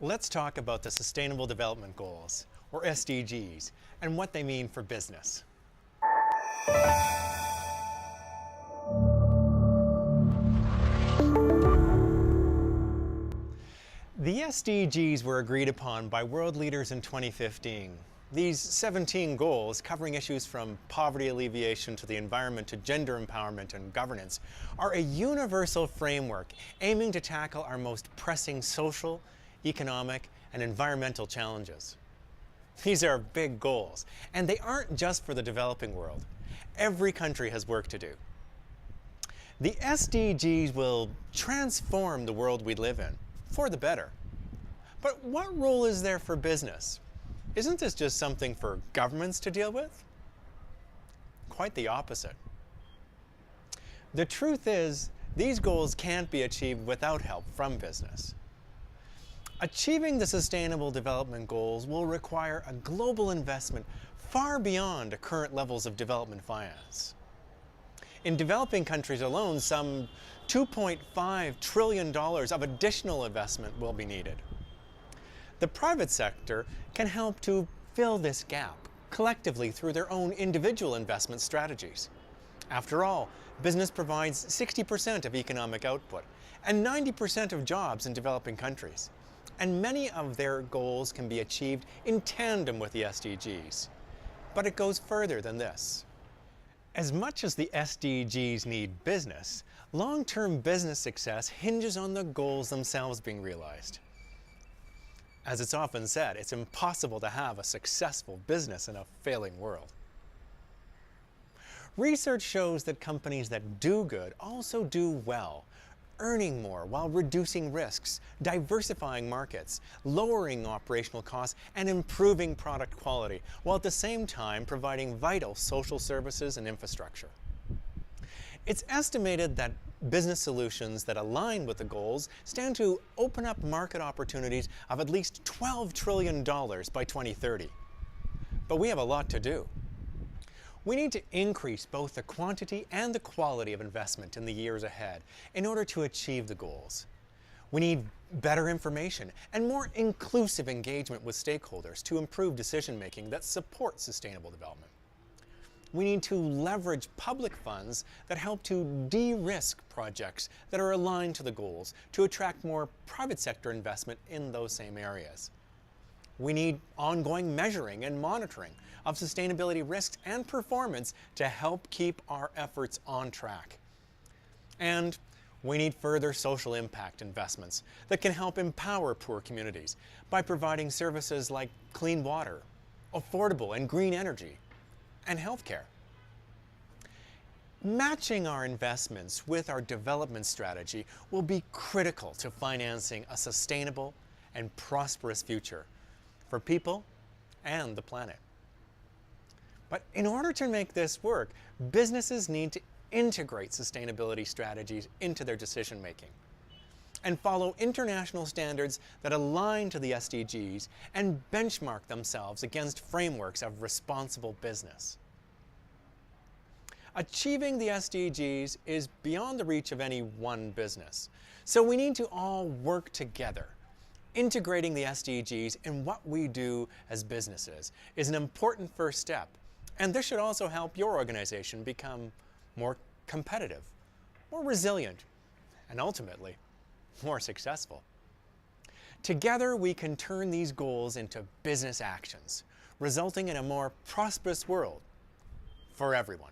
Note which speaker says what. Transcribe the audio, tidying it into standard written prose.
Speaker 1: Let's talk about the Sustainable Development Goals, or SDGs, and what they mean for business. The SDGs were agreed upon by world leaders in 2015. These 17 goals, covering issues from poverty alleviation to the environment to gender empowerment and governance, are a universal framework aiming to tackle our most pressing social, economic, and environmental challenges. These are big goals, and they aren't just for the developing world. Every country has work to do. The SDGs will transform the world we live in, for the better. But what role is there for business? Isn't this just something for governments to deal with? Quite the opposite. The truth is, these goals can't be achieved without help from business. Achieving the Sustainable Development Goals will require a global investment far beyond current levels of development finance. In developing countries alone, some $2.5 trillion of additional investment will be needed. The private sector can help to fill this gap collectively through their own individual investment strategies. After all, business provides 60% of economic output and 90% of jobs in developing countries. And many of their goals can be achieved in tandem with the SDGs. But it goes further than this. As much as the SDGs need business, long-term business success hinges on the goals themselves being realized. As it's often said, it's impossible to have a successful business in a failing world. Research shows that companies that do good also do well, earning more while reducing risks, diversifying markets, lowering operational costs, and improving product quality, while at the same time providing vital social services and infrastructure. It's estimated that business solutions that align with the goals stand to open up market opportunities of at least $12 trillion by 2030. But we have a lot to do. We need to increase both the quantity and the quality of investment in the years ahead in order to achieve the goals. We need better information and more inclusive engagement with stakeholders to improve decision-making that supports sustainable development. We need to leverage public funds that help to de-risk projects that are aligned to the goals to attract more private sector investment in those same areas. We need ongoing measuring and monitoring of sustainability risks and performance to help keep our efforts on track. And we need further social impact investments that can help empower poor communities by providing services like clean water, affordable and green energy, and healthcare. Matching our investments with our development strategy will be critical to financing a sustainable and prosperous future for people and the planet. But in order to make this work, businesses need to integrate sustainability strategies into their decision making and follow international standards that align to the SDGs and benchmark themselves against frameworks of responsible business. Achieving the SDGs is beyond the reach of any one business, so we need to all work together. Integrating the SDGs in what we do as businesses is an important first step, and this should also help your organization become more competitive, more resilient, and ultimately, more successful. Together, we can turn these goals into business actions, resulting in a more prosperous world for everyone.